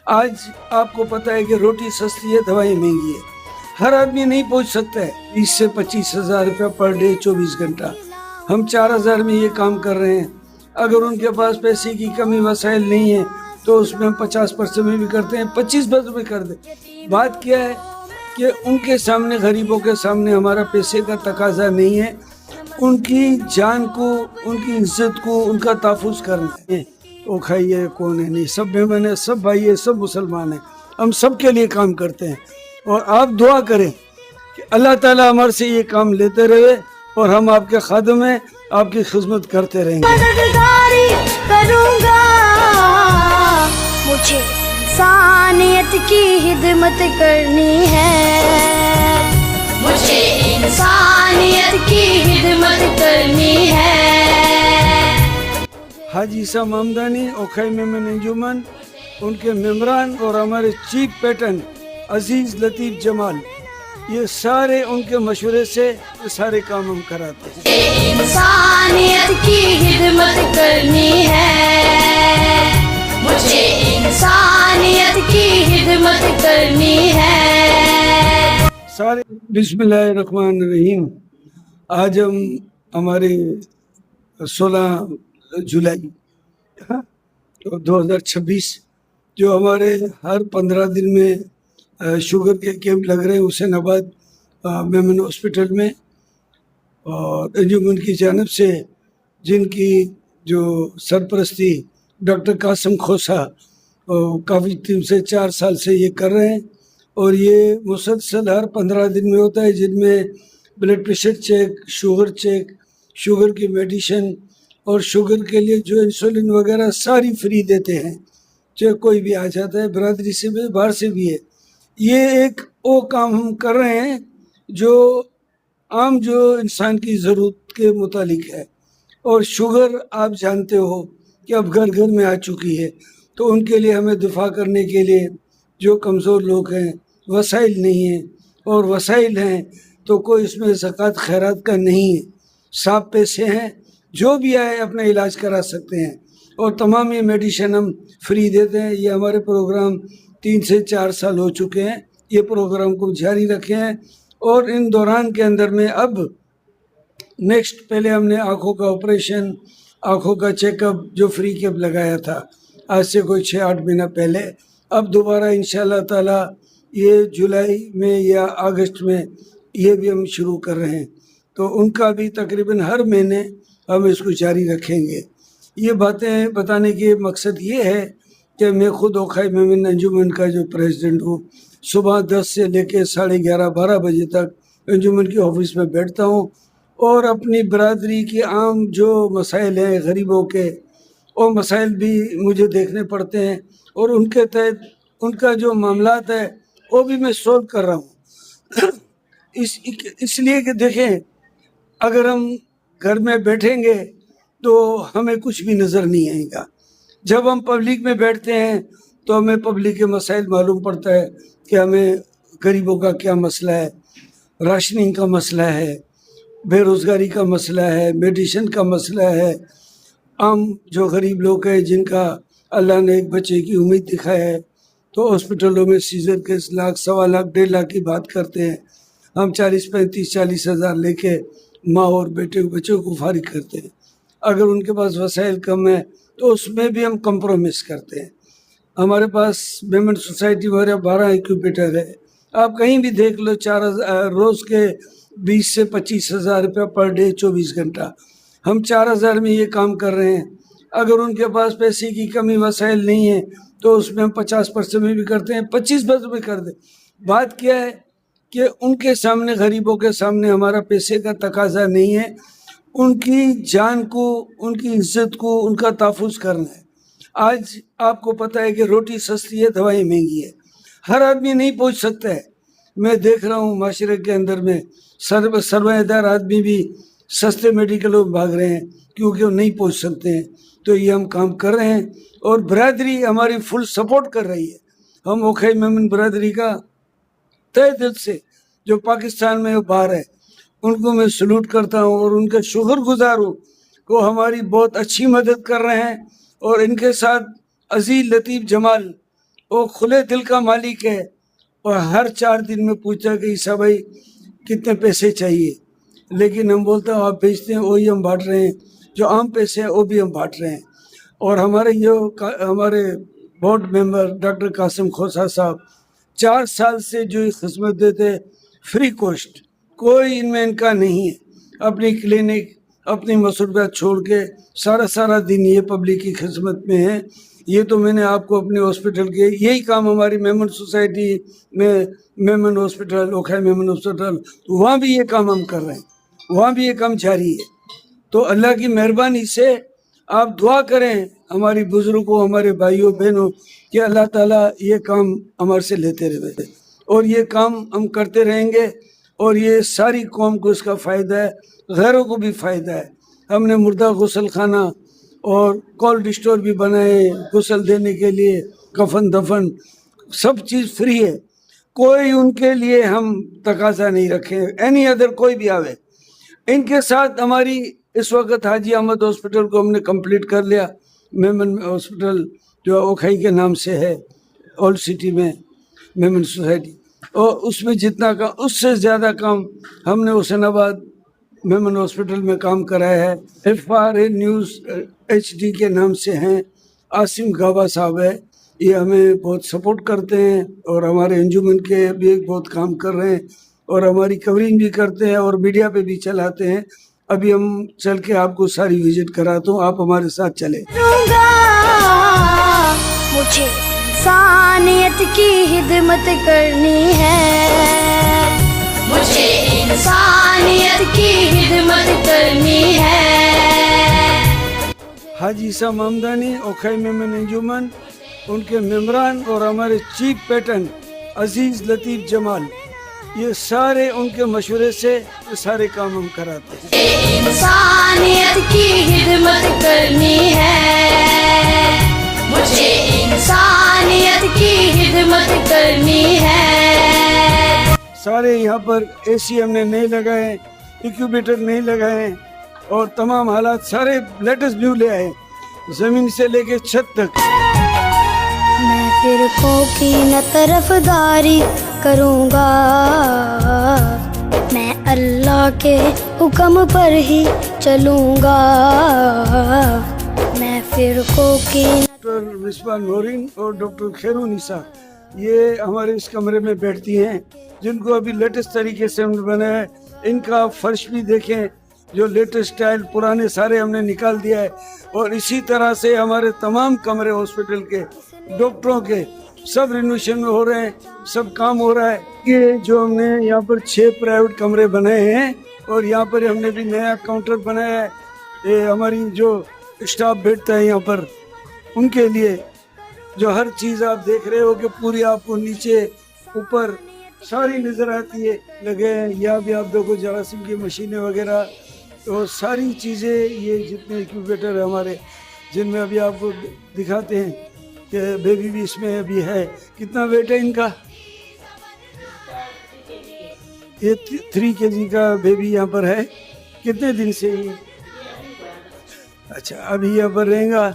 آج آپ کو پتہ ہے کہ روٹی سستی ہے، دوائیں مہنگی ہے، ہر آدمی نہیں پہنچ سکتا ہے 20 سے 25,000 روپیہ پر ڈے 24 گھنٹہ۔ ہم 4,000 میں یہ کام کر رہے ہیں۔ اگر ان کے پاس پیسے کی کمی وسائل نہیں ہے تو اس میں ہم 50% میں بھی کرتے ہیں، 25% میں کر دیں۔ بات کیا ہے کہ ان کے سامنے، غریبوں کے سامنے ہمارا پیسے کا تقاضا نہیں ہے، ان کی جان کو، ان کی عزت کو، ان کا تحفظ کرنا ہے۔ وہ کھائیے کون ہے نہیں، سب مہمان ہیں، سب بھائی ہیں، سب مسلمان ہیں، ہم سب کے لیے کام کرتے ہیں۔ اور آپ دعا کریں کہ اللہ تعالیٰ ہمارے سے یہ کام لیتے رہے اور ہم آپ کے خادم ہیں، آپ کی خدمت کرتے رہیں گے۔ مددگاری کروں گا، مجھے انسانیت کی خدمت کرنی ہے، مجھے انسانیت کی خدمت کرنی ہے۔ حاجی عیسیٰ ممدانی اور خیمہ میں انجمن، ان کے ممبران اور ہمارے چیف پیٹرن عزیز لطیف جمال، یہ سارے ان کے مشورے سے یہ سارے کام ہم کراتے ہیں۔ مجھے انسانیت کی خدمت کرنی ہے، مجھے انسانیت کی خدمت کرنی ہے۔ سارے بسم اللہ الرحمن الرحیم۔ آج ہم ہمارے 16 جولائی 2026 جو ہمارے ہر 15 دن میں شوگر کے کیمپ لگ رہے ہیں حسین آباد میمن ہاسپٹل میں، اور انجمن کی جانب سے جن کی جو سرپرستی ڈاکٹر قاسم کھوسا کافی 3 سے 4 سال سے یہ کر رہے ہیں، اور یہ مسلسل ہر 15 دن میں ہوتا ہے، جن میں بلڈ پریشر چیک، شوگر کی میڈیسن اور شوگر کے لیے جو انسولین وغیرہ ساری فری دیتے ہیں، چاہے کوئی بھی آ جاتا ہے، برادری سے بھی باہر سے بھی ہے۔ یہ ایک وہ کام ہم کر رہے ہیں جو عام جو انسان کی ضرورت کے متعلق ہے، اور شوگر آپ جانتے ہو کہ اب گھر گھر میں آ چکی ہے، تو ان کے لیے ہمیں دفاع کرنے کے لیے جو کمزور لوگ ہیں، وسائل نہیں ہیں، اور وسائل ہیں تو کوئی اس میں زکوٰۃ خیرات کا نہیں ہے، صاف پیسے ہیں، جو بھی آئے اپنا علاج کرا سکتے ہیں، اور تمام یہ میڈیسن ہم فری دیتے ہیں۔ یہ ہمارے پروگرام 3 سے 4 سال ہو چکے ہیں، یہ پروگرام کو جاری رکھے ہیں، اور ان دوران کے اندر میں اب نیکسٹ پہلے ہم نے آنکھوں کا آپریشن، آنکھوں کا چیک اپ جو فری کیمپ لگایا تھا آج سے کوئی 6-8 مہینہ پہلے، اب دوبارہ انشاءاللہ تعالی یہ جولائی میں یا اگست میں یہ بھی ہم شروع کر رہے ہیں، تو ان کا بھی تقریباً ہر مہینے ہم اس کو جاری رکھیں گے۔ یہ باتیں بتانے کے مقصد یہ ہے کہ میں خود اوکھائی میمن انجمن کا جو پریزیڈنٹ ہوں، صبح 10 سے لے کے 11:30-12 بجے تک انجمن کے آفس میں بیٹھتا ہوں، اور اپنی برادری کے عام جو مسائل ہیں غریبوں کے، وہ مسائل بھی مجھے دیکھنے پڑتے ہیں، اور ان کے تحت ان کا جو معاملات ہے وہ بھی میں سولو کر رہا ہوں۔ اس لیے کہ دیکھیں، اگر ہم گھر میں بیٹھیں گے تو ہمیں کچھ بھی نظر نہیں آئے گا۔ جب ہم پبلک میں بیٹھتے ہیں تو ہمیں پبلک کے مسائل معلوم پڑتا ہے کہ ہمیں غریبوں کا کیا مسئلہ ہے، راشننگ کا مسئلہ ہے، بے روزگاری کا مسئلہ ہے، میڈیسن کا مسئلہ ہے، عام جو غریب لوگ ہیں جن کا اللہ نے ایک بچے کی امید دکھایا ہے، تو ہاسپٹلوں میں سیزر کے 1 لاکھ، 1.25 لاکھ، 1.5 لاکھ کی بات کرتے ہیں، ہم 40 ہزار لے کے ماں اور بچوں کو فارغ کرتے ہیں۔ اگر ان کے پاس وسائل کم ہیں تو اس میں بھی ہم کمپرومائز کرتے ہیں۔ ہمارے پاس میمن سوسائٹی میں 12 انکیوبیٹر ہے، آپ کہیں بھی دیکھ لو، 4 روز کے 20 سے 25,000 روپیہ پر ڈے 24 گھنٹہ، ہم 4,000 میں یہ کام کر رہے ہیں۔ اگر ان کے پاس پیسے کی کمی وسائل نہیں ہے تو اس میں ہم 50% میں بھی کرتے ہیں، 25% میں کر دیں۔ بات کیا ہے کہ ان کے سامنے، غریبوں کے سامنے ہمارا پیسے کا تقاضا نہیں ہے، ان کی جان کو، ان کی عزت کو، ان کا تحفظ کرنا ہے۔ آج آپ کو پتہ ہے کہ روٹی سستی ہے، دوائیں مہنگی ہے، ہر آدمی نہیں پہنچ سکتا ہے۔ میں دیکھ رہا ہوں معاشرے کے اندر میں سرمایہ دار آدمی بھی سستے میڈیکلوں میں بھاگ رہے ہیں کیونکہ وہ نہیں پہنچ سکتے ہیں، تو یہ ہم کام کر رہے ہیں، اور برادری ہماری فل سپورٹ کر رہی ہے۔ ہم اوکھائی میمن برادری کا تہ دل سے جو پاکستان میں باہر ہے ان کو میں سلوٹ کرتا ہوں، اور ان کا شکر گزار ہوں کہ وہ ہماری بہت اچھی مدد کر رہے ہیں، اور ان کے ساتھ عزیز لطیف جمال وہ کھلے دل کا مالک ہے اور ہر 4 دن میں پوچھتا کہ عیسیٰ بھائی کتنے پیسے چاہیے، لیکن ہم بولتے ہیں آپ بھیجتے ہیں وہی ہم بانٹ رہے ہیں، جو عام پیسے ہیں وہ بھی ہم بانٹ رہے ہیں۔ اور ہمارے بورڈ ممبر ڈاکٹر قاسم کھوسا صاحب 4 سال سے جو خدمت دیتے فری کوسٹ، کوئی ان میں ان کا نہیں ہے، اپنی کلینک اپنی مصروفیات چھوڑ کے سارا دن یہ پبلک کی خدمت میں ہے۔ یہ تو میں نے آپ کو اپنے ہاسپٹل کے یہی کام ہماری میمن سوسائٹی میں میمن ہاسپٹل اوکھائی میمن ہاسپٹل وہاں بھی یہ کام ہم کر رہے ہیں، وہاں بھی یہ کام جاری ہے۔ تو اللہ کی مہربانی سے آپ دعا کریں ہماری بزرگوں ہمارے بھائیوں بہنوں کہ اللہ تعالیٰ یہ کام ہمارے سے لیتے رہے اور یہ کام ہم کرتے رہیں گے اور یہ ساری قوم کو اس کا فائدہ ہے، غیروں کو بھی فائدہ ہے۔ ہم نے مردہ غسل خانہ اور کولڈ اسٹور بھی بنائے غسل دینے کے لیے، کفن دفن سب چیز فری ہے، کوئی ان کے لیے ہم تقاضا نہیں رکھے، اینی ادر کوئی بھی آوے۔ ان کے ساتھ ہماری اس وقت حاجی احمد ہاسپٹل کو ہم نے کمپلیٹ کر لیا، میمن ہاسپٹل جو اوکھائی کے نام سے ہے اولڈ سٹی میں میمن سوسائٹی، اور اس میں جتنا کام اس سے زیادہ کام ہم نے حسین آباد میمن ہاسپٹل میں کام کرایا ہے۔ FRA نیوز HD کے نام سے ہیں، عاصم گابا صاحب ہے، یہ ہمیں بہت سپورٹ کرتے ہیں اور ہمارے انجمن کے بھی بہت کام کر رہے ہیں اور ہماری کورنگ بھی کرتے ہیں اور میڈیا پہ بھی چلاتے ہیں۔ ابھی ہم چل کے آپ کو ساری وزٹ کراتا ہوں، آپ ہمارے ساتھ چلیں۔ مجھے انسانیت کی خدمت کرنی ہے، مجھے انسانیت کی خدمت کرنی ہے۔ حاجی عیسیٰ ممدانی اوکھائی میمن انجمن، ان کے ممبران اور ہمارے چیف پیٹرن عزیز لطیف جمال، یہ سارے ان کے مشورے سے یہ سارے کام ہم کراتے ہیں۔ انسانیت کی خدمت کرنی ہے، مجھے انسانیت کی خدمت کرنی ہے۔ سارے یہاں پر AC ہم نے نہیں لگائے، انکیوبیٹر نہیں لگائے اور تمام حالات سارے لیٹسٹ نیو لے آئے، زمین سے لے کے چھت تک۔ میں فرقوں کی نہ طرفداری کروں گا، میں اللہ کے حکم پر ہی چلوں گا، میں فرقوں کی ڈاکٹر مصباح نورین اور ڈاکٹر خیرونیسا یہ ہمارے اس کمرے میں بیٹھتی ہیں، جن کو ابھی لیٹسٹ طریقے سے ہم نے بنایا ہے۔ ان کا فرش بھی دیکھیں، جو لیٹسٹ سٹائل پرانے سارے ہم نے نکال دیا ہے، اور اسی طرح سے ہمارے تمام کمرے ہاسپٹل کے ڈاکٹروں کے سب رینوویشن میں ہو رہے ہیں، سب کام ہو رہا ہے۔ یہ جو ہم نے یہاں پر 6 پرائیویٹ کمرے بنائے ہیں اور یہاں پر ہم نے بھی نیا کاؤنٹر بنایا ہے، یہ ہماری جو اسٹاف بیٹھتا ہے یہاں پر ان کے لیے، جو ہر چیز آپ دیکھ رہے ہو کہ پوری آپ کو نیچے اوپر ساری نظر آتی ہے لگے ہیں۔ یہاں بھی آپ دیکھو جراثیم کی مشینیں وغیرہ، تو ساری چیزیں یہ جتنے انکیوبیٹر ہیں ہمارے، جن میں ابھی آپ کو دکھاتے ہیں کہ بیبی بھی اس میں ابھی ہے۔ کتنا ویٹ ہے ان کا؟ یہ 3 kg کا بیبی یہاں پر ہے۔ کتنے دن سے یہ؟ اچھا، ابھی یہاں پر رہیں گا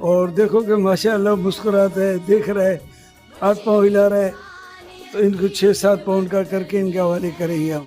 اور دیکھو کہ ماشاءاللہ مسکراتا ہے، دیکھ رہا ہے، ہاتھ پاؤں ہلا رہا ہے، تو ان کو 6-7 پاؤنڈ کا کر کے ان کے حوالے کریں گے ہم۔